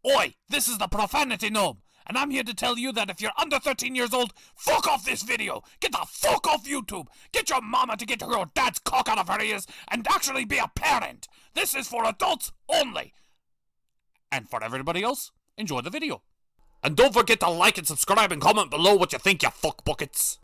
Oi, this is the Profanity Gnome, and I'm here to tell you that if you're under 13 years old, fuck off this video! Get the fuck off YouTube! Get your mama to get your dad's cock out of her ears and actually be a parent! This is for adults only! And for everybody else, enjoy the video. And don't forget to like and subscribe and comment below what you think, you fuck buckets!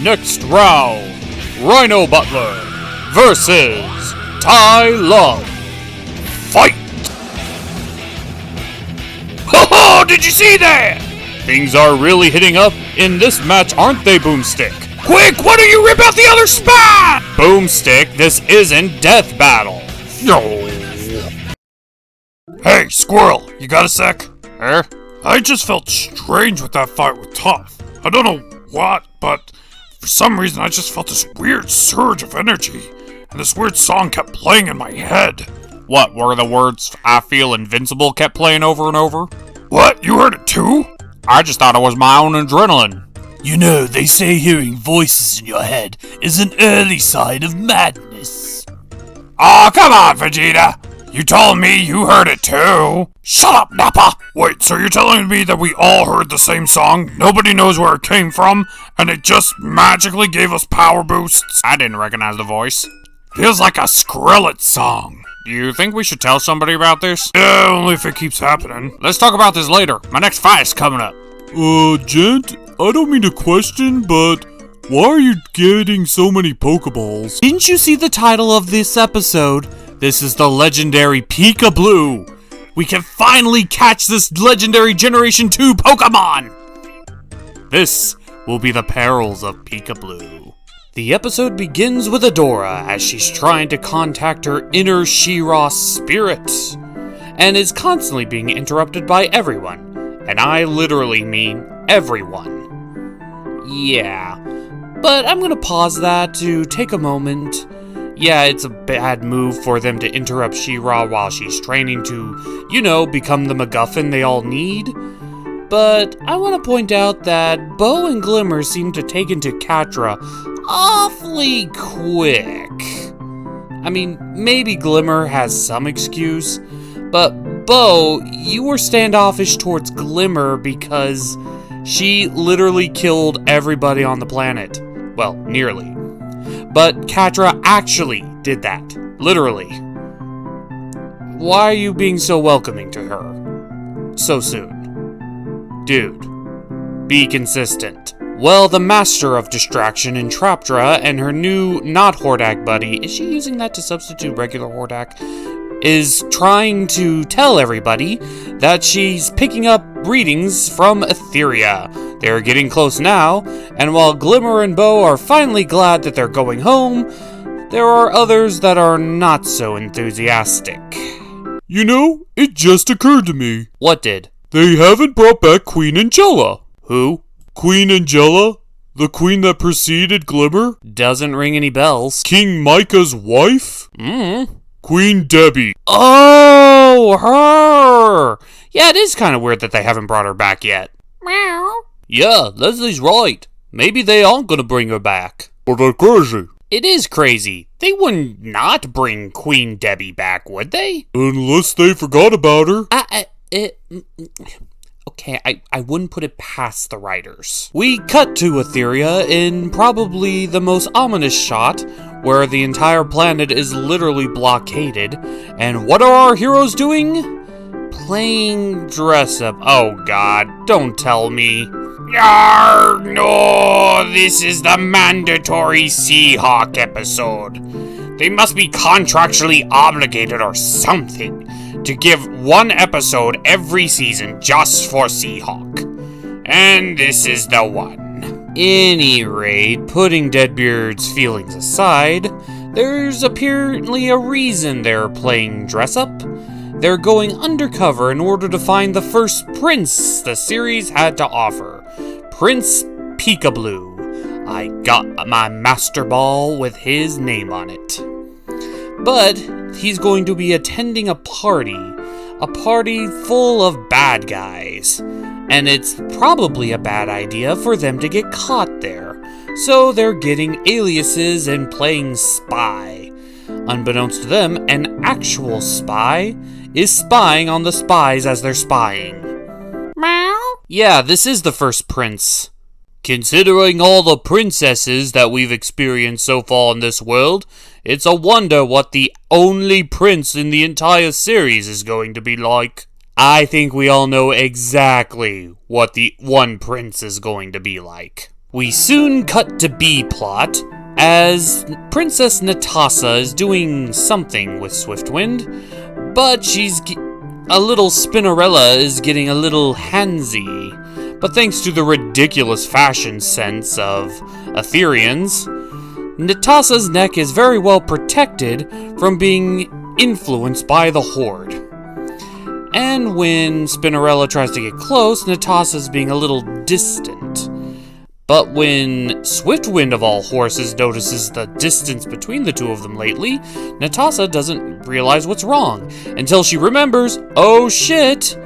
Next round, Rhino Butler versus Tai Lung. Fight! Ho-ho! Did you see that? Things are really hitting up in this match, aren't they, Boomstick? Quick, why don't you rip out the other spine? Boomstick, this isn't Death Battle. No. Hey, Squirrel, you got a sec? I just felt strange with that fight with Tough. I don't know what, but for some reason, I just felt this weird surge of energy, and this weird song kept playing in my head. What, were the words, I feel invincible, kept playing over and over? What, you heard it too? I just thought it was my own adrenaline. You know, they say hearing voices in your head is an early sign of madness. Aw, come on, Vegeta! You told me you heard it too! Shut up, Nappa! Wait, so you're telling me that we all heard the same song, nobody knows where it came from, and it just magically gave us power boosts? I didn't recognize the voice. Feels like a Skrillex song. Do you think we should tell somebody about this? Yeah, only if it keeps happening. Let's talk about this later. My next fight's coming up. Gent, I don't mean to question, but why are you getting so many Pokeballs? Didn't you see the title of this episode? This is the legendary Peekablue. We can finally catch this legendary Generation 2 Pokemon. This will be the Perils of Peekablue. The episode begins with Adora as she's trying to contact her inner She-Ra spirit, and is constantly being interrupted by everyone. And I literally mean everyone. Yeah, but I'm gonna pause that to take a moment. Yeah, it's a bad move for them to interrupt She-Ra while she's training to, you know, become the MacGuffin they all need. But I want to point out that Bo and Glimmer seem to take into Catra awfully quick. I mean, maybe Glimmer has some excuse, but Bo, you were standoffish towards Glimmer because she literally killed everybody on the planet. Well, nearly. But Catra actually did that. Literally. Why are you being so welcoming to her so soon? Dude, be consistent. Well, the master of distraction in Trapdra and her new not Hordak buddy, is she using that to substitute regular Hordak? Is trying to tell everybody that she's picking up readings from Etheria. They're getting close now, and while Glimmer and Bo are finally glad that they're going home, there are others that are not so enthusiastic. You know, it just occurred to me. What did? They haven't brought back Queen Angela. Who? Queen Angela? The queen that preceded Glimmer? Doesn't ring any bells. King Micah's wife? Queen Debbie. Oh, her! Yeah, it is kind of weird that they haven't brought her back yet. Meow. Yeah, Leslie's right. Maybe they aren't gonna bring her back. But they're crazy. It is crazy. They wouldn't not bring Queen Debbie back, would they? Unless they forgot about her. Okay, I wouldn't put it past the writers. We cut to Etheria in probably the most ominous shot, where the entire planet is literally blockaded. And what are our heroes doing? Playing dress-up. Oh god, don't tell me. Yarr, no, this is the mandatory Seahawk episode. They must be contractually obligated or something to give one episode every season just for Seahawk. And this is the one. Any rate, putting Deadbeard's feelings aside, there's apparently a reason they're playing dress-up. They're going undercover in order to find the first prince the series had to offer. Prince Peekablue. I got my master ball with his name on it. But he's going to be attending a party full of bad guys. and it's probably a bad idea for them to get caught there. So they're getting aliases and playing spy. Unbeknownst to them, an actual spy is spying on the spies as they're spying. Meow? Yeah, this is the first prince. Considering all the princesses that we've experienced so far in this world, it's a wonder what the only prince in the entire series is going to be like. I think we all know exactly what the one prince is going to be like. We soon cut to B-plot, as Princess Natasa is doing something with Swiftwind, but a little Spinnerella is getting a little handsy. But thanks to the ridiculous fashion sense of Ethereans, Natasa's neck is very well protected from being influenced by the Horde. And when Spinnerella tries to get close, Natasa's being a little distant. But when Swiftwind of all horses notices the distance between the two of them lately, Natasa doesn't realize what's wrong until she remembers, oh shit,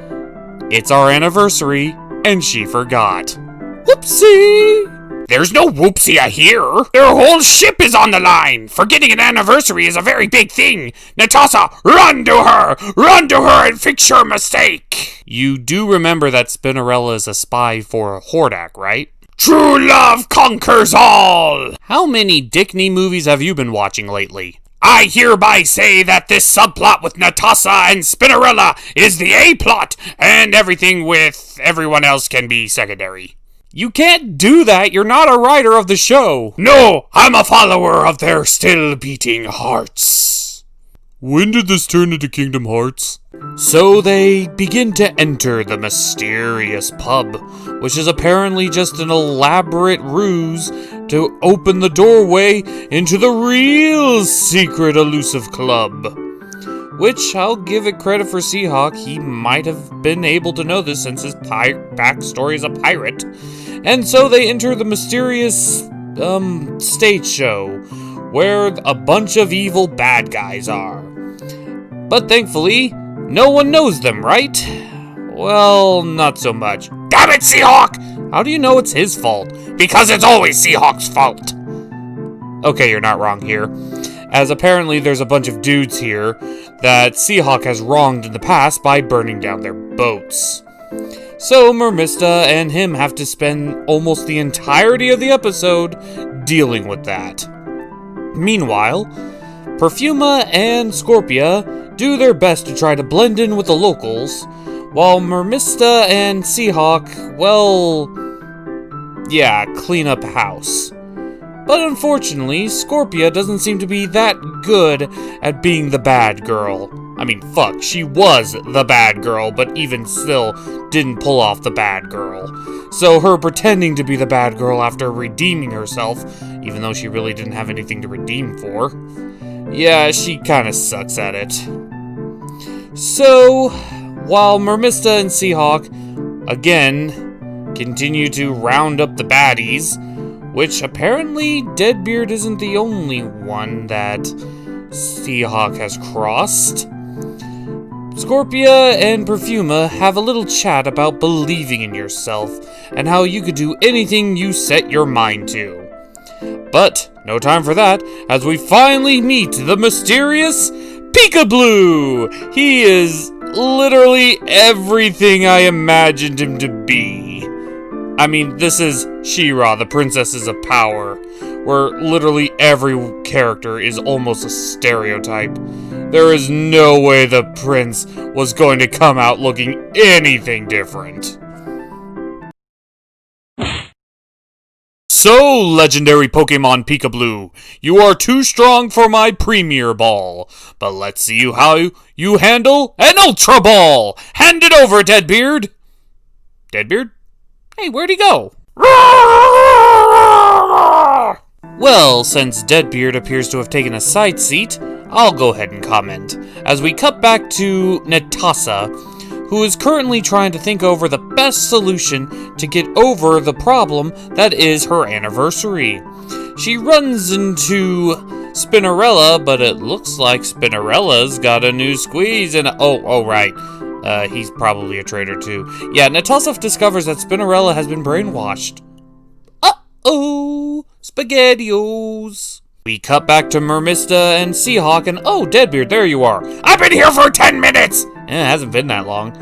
it's our anniversary, and she forgot. Whoopsie! There's no whoopsie here. Their whole ship is on the line. Forgetting an anniversary is a very big thing. Natasa, run to her! Run to her and fix your mistake! You do remember that Spinnerella is a spy for Hordak, right? True love conquers all! How many Dickney movies have you been watching lately? I hereby say that this subplot with Natasa and Spinnerella is the A-plot, and everything with everyone else can be secondary. You can't do that, you're not a writer of the show! No, I'm a follower of their still-beating hearts. When did this turn into Kingdom Hearts? So they begin to enter the mysterious pub, which is apparently just an elaborate ruse to open the doorway into the real secret elusive club. Which, I'll give it credit for Seahawk, he might have been able to know this since his backstory is a pirate. And so they enter the mysterious, stage show, where a bunch of evil bad guys are. But thankfully, no one knows them, right? Well, not so much. Damn it, Seahawk! How do you know it's his fault? Because it's always Seahawk's fault. Okay, you're not wrong here. As apparently there's a bunch of dudes here that Seahawk has wronged in the past by burning down their boats. So Mermista and him have to spend almost the entirety of the episode dealing with that. Meanwhile, Perfuma and Scorpia do their best to try to blend in with the locals, while Mermista and Seahawk, well, yeah, clean up house. But unfortunately, Scorpia doesn't seem to be that good at being the bad girl. I mean, fuck, she was the bad girl, but even still didn't pull off the bad girl. So her pretending to be the bad girl after redeeming herself, even though she really didn't have anything to redeem for, yeah, she kinda sucks at it. So, while Mermista and Seahawk, again, continue to round up the baddies, which apparently Deadbeard isn't the only one that Seahawk has crossed, Scorpia and Perfuma have a little chat about believing in yourself and how you could do anything you set your mind to. But no time for that, as we finally meet the mysterious Peekablue! He is literally everything I imagined him to be. I mean, this is She-Ra, the Princesses of Power, where literally every character is almost a stereotype. There is no way the prince was going to come out looking anything different. So, legendary Pokemon Peekablue, you are too strong for my Premier Ball, but let's see how you handle an Ultra Ball! Hand it over, Deadbeard! Deadbeard? Hey, where'd he go? Well, since Deadbeard appears to have taken a side seat, I'll go ahead and comment, as we cut back to Natasa, who is currently trying to think over the best solution to get over the problem that is her anniversary. She runs into Spinnerella, but it looks like Spinnerella's got a new squeeze and oh right. He's probably a traitor too. Yeah, Natasha discovers that Spinnerella has been brainwashed. Uh-oh! SpaghettiOs! We cut back to Mermista and Seahawk and oh, Deadbeard, there you are. I've been here for 10 minutes! It hasn't been that long.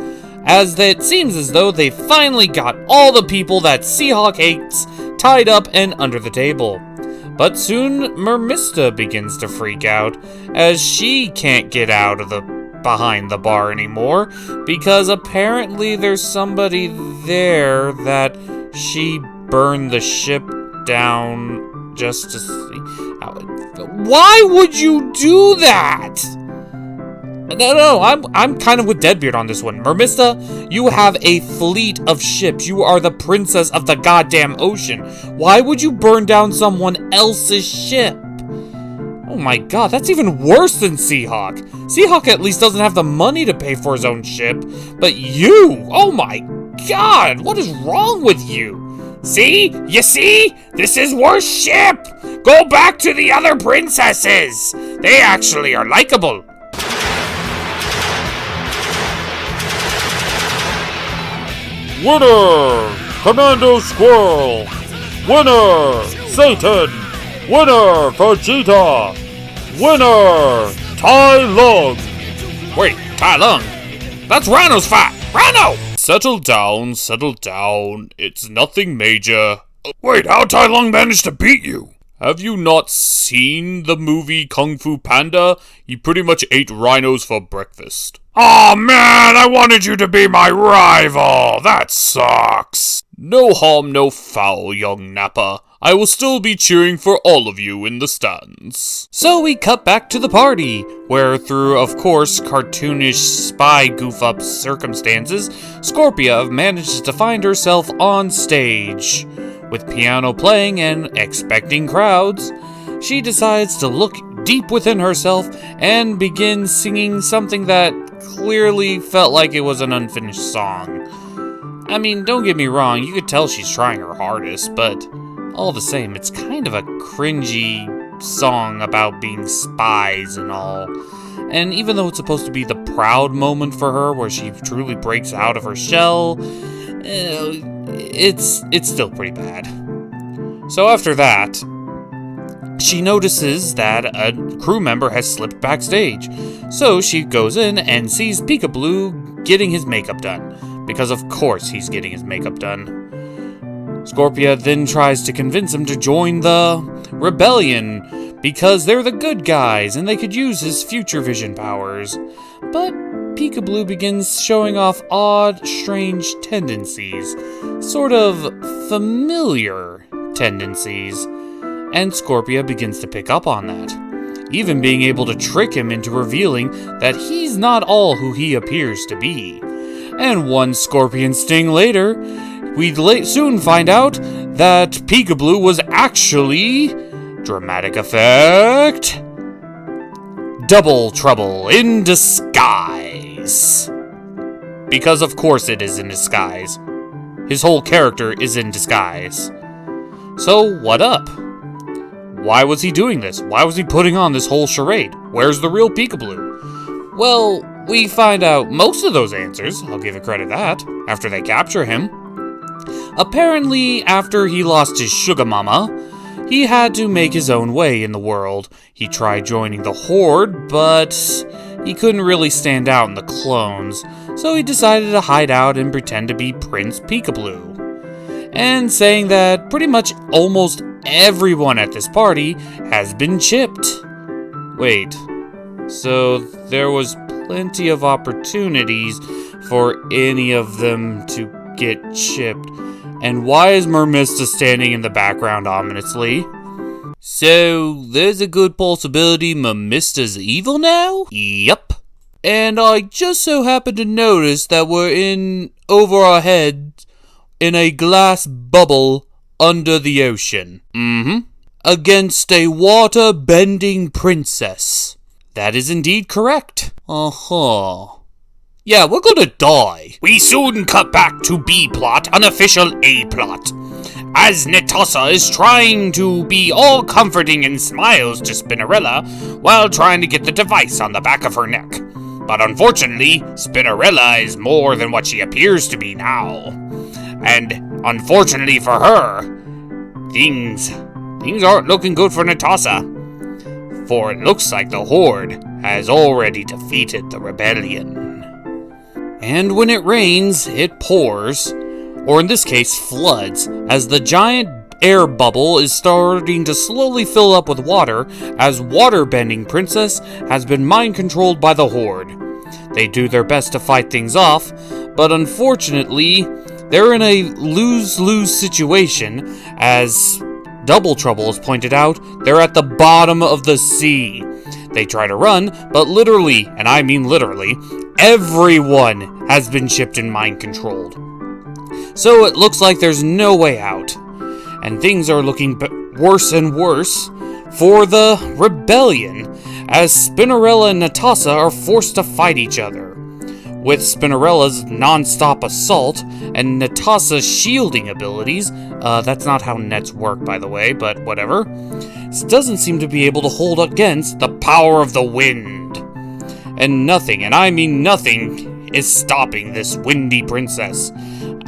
As it seems as though they finally got all the people that Seahawk hates tied up and under the table. But soon, Mermista begins to freak out, as she can't get out of behind the bar anymore, because apparently there's somebody there that she burned the ship down just to see. Why would you do that? No, I'm kind of with Deadbeard on this one. Mermista, you have a fleet of ships. You are the princess of the goddamn ocean. Why would you burn down someone else's ship? Oh my god, that's even worse than Seahawk. Seahawk at least doesn't have the money to pay for his own ship. But you, oh my god, what is wrong with you? See? You see? This is worse ship! Go back to the other princesses! They actually are likable. Winner! Commando Squirrel! Winner! Satan! Winner! Vegeta! Winner! Tai Lung! Wait, Tai Lung? That's Rhino's fight! Rhino! Settle down, settle down. It's nothing major. Wait, how Tai Lung managed to beat you? Have you not seen the movie Kung Fu Panda? He pretty much ate rhinos for breakfast. Aw, man, I wanted you to be my rival. That sucks. No harm, no foul, young Nappa. I will still be cheering for all of you in the stands. So we cut back to the party, where through, of course, cartoonish spy goof-up circumstances, Scorpia manages to find herself on stage. With piano playing and expecting crowds, she decides to look deep within herself and begin singing something that clearly felt like it was an unfinished song. I mean, don't get me wrong, you could tell she's trying her hardest, but all the same, it's kind of a cringy song about being spies and all. And even though it's supposed to be the proud moment for her, where she truly breaks out of her shell, it's still pretty bad. So after that, she notices that a crew member has slipped backstage. So she goes in and sees Peekablue getting his makeup done, because of course he's getting his makeup done. Scorpia then tries to convince him to join the rebellion, because they're the good guys and they could use his future vision powers. But Peekablue begins showing off odd, strange tendencies, sort of familiar tendencies, and Scorpia begins to pick up on that, even being able to trick him into revealing that he's not all who he appears to be. And one scorpion sting later, we soon find out that Peekablue was actually, dramatic effect, Double Trouble in disguise. Because of course it is in disguise. His whole character is in disguise. So what up? Why was he doing this? Why was he putting on this whole charade? Where's the real Peekablue? Well, we find out most of those answers, I'll give it credit that, after they capture him. Apparently, after he lost his sugar mama, he had to make his own way in the world. He tried joining the Horde, but he couldn't really stand out in the clones, so he decided to hide out and pretend to be Prince Peekablue. And saying that pretty much almost everyone at this party has been chipped. Wait, so there was plenty of opportunities for any of them to get chipped. And why is Mermista standing in the background ominously? So, there's a good possibility Mermista's evil now? Yup. And I just so happen to notice that we're over our heads in a glass bubble under the ocean. Against a water-bending princess. That is indeed correct. Yeah, we're gonna die. We soon cut back to B-plot, unofficial A-plot. As Natasha is trying to be all comforting and smiles to Spinnerella while trying to get the device on the back of her neck. But unfortunately, Spinnerella is more than what she appears to be now. And unfortunately for her, things aren't looking good for Natasha. For it looks like the Horde has already defeated the rebellion. And when it rains, it pours, or in this case, floods, as the giant air bubble is starting to slowly fill up with water, as Waterbending Princess has been mind-controlled by the Horde. They do their best to fight things off, but unfortunately, they're in a lose-lose situation, as Double Trouble has pointed out, they're at the bottom of the sea. They try to run, but literally, and I mean literally, everyone has been chipped and mind-controlled. So it looks like there's no way out. And things are looking worse and worse for the rebellion, as Spinnerella and Natasha are forced to fight each other. With Spinnerella's non-stop assault and Natasha's shielding abilities, that's not how nets work, by the way, but whatever, doesn't seem to be able to hold against the power of the wind. And nothing, and I mean nothing, is stopping this windy princess.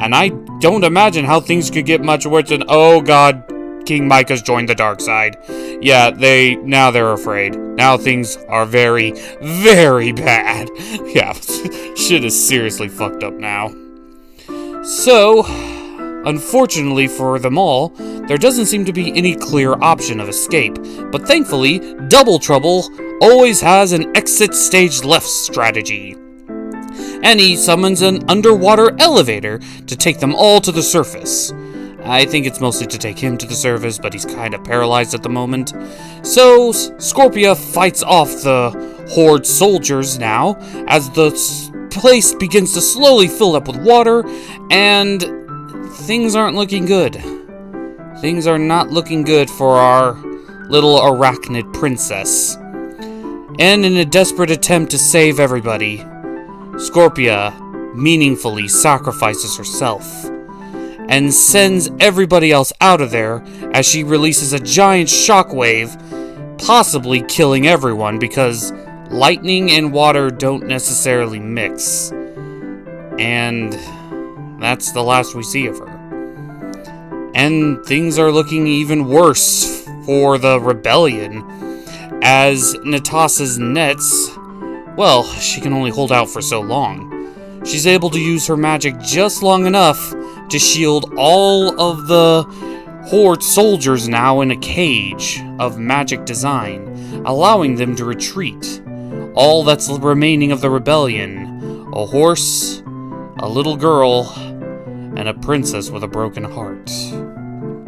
And I don't imagine how things could get much worse than, oh god, King Micah's joined the dark side. Yeah, now they're afraid. Now things are very, very bad. Yeah, shit is seriously fucked up now. So, unfortunately for them all, there doesn't seem to be any clear option of escape. But thankfully, Double Trouble always has an exit stage left strategy. And he summons an underwater elevator to take them all to the surface. I think it's mostly to take him to the surface, but he's kind of paralyzed at the moment. So, Scorpia fights off the Horde soldiers now, as the place begins to slowly fill up with water, and things aren't looking good. Things are not looking good for our little arachnid princess. And in a desperate attempt to save everybody, Scorpia meaningfully sacrifices herself and sends everybody else out of there as she releases a giant shockwave, possibly killing everyone because lightning and water don't necessarily mix. And that's the last we see of her. And things are looking even worse for the rebellion, as Natasha's nets, well, she can only hold out for so long. She's able to use her magic just long enough to shield all of the Horde soldiers now in a cage of magic design, allowing them to retreat. All that's remaining of the rebellion: a horse, a little girl, and a princess with a broken heart.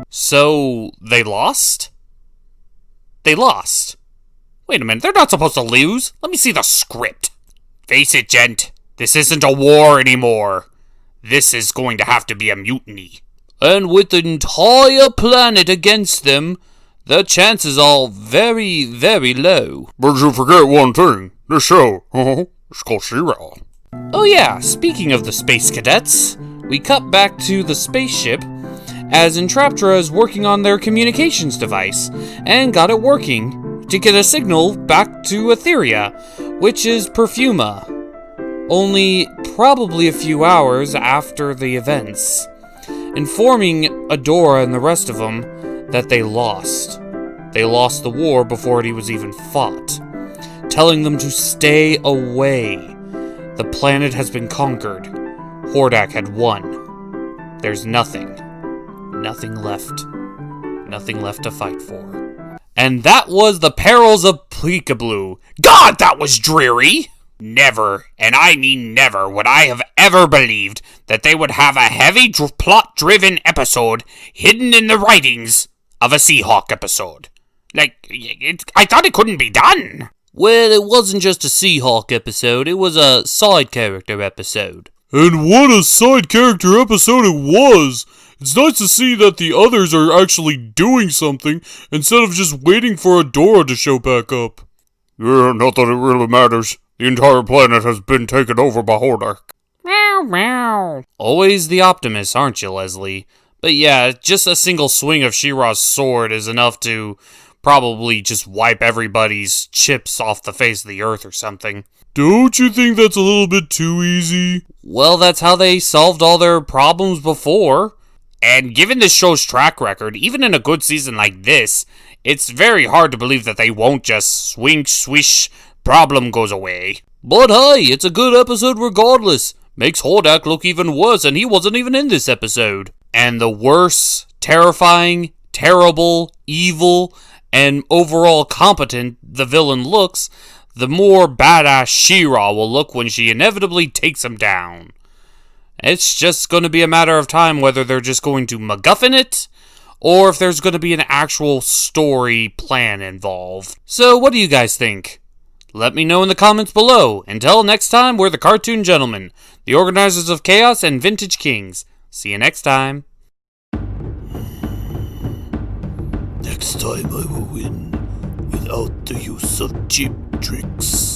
So, they lost? They lost. Wait a minute, they're not supposed to lose. Let me see the script. Face it, gent. This isn't a war anymore. This is going to have to be a mutiny. And with the entire planet against them, the chances are very, very low. But you forget one thing. This show, it's called Squirrel. Oh yeah, speaking of the space cadets, we cut back to the spaceship as Entraptra is working on their communications device and got it working to get a signal back to Etheria, which is Perfuma. Only probably a few hours after the events, informing Adora and the rest of them that they lost. They lost the war before it was even fought, telling them to stay away. The planet has been conquered. Hordak had won. There's nothing left. Nothing left to fight for. And that was the Perils of Peekablue. God, that was dreary! Never, and I mean never, would I have ever believed that they would have a heavy plot-driven episode hidden in the writings of a Seahawk episode. I thought it couldn't be done. Well, it wasn't just a Seahawk episode, it was a side character episode. And what a side character episode it was! It's nice to see that the others are actually doing something instead of just waiting for Adora to show back up. Yeah, not that it really matters. The entire planet has been taken over by Hordak. Meow, meow. Always the optimist, aren't you, Leslie? But yeah, just a single swing of She-Ra's sword is enough to probably just wipe everybody's chips off the face of the earth or something. Don't you think that's a little bit too easy? Well, that's how they solved all their problems before. And given this show's track record, even in a good season like this, it's very hard to believe that they won't just swing, swish, problem goes away. But hey, it's a good episode regardless. Makes Hordak look even worse, and he wasn't even in this episode. And the worse, terrifying, terrible, evil, and overall competent the villain looks, the more badass She-Ra will look when she inevitably takes him down. It's just going to be a matter of time whether they're just going to MacGuffin it, or if there's going to be an actual story plan involved. So what do you guys think? Let me know in the comments below. Until next time, we're the Cartoon Gentlemen, the organizers of Chaos and Vintage Kings. See you next time. Next time I will win without the use of cheap tricks.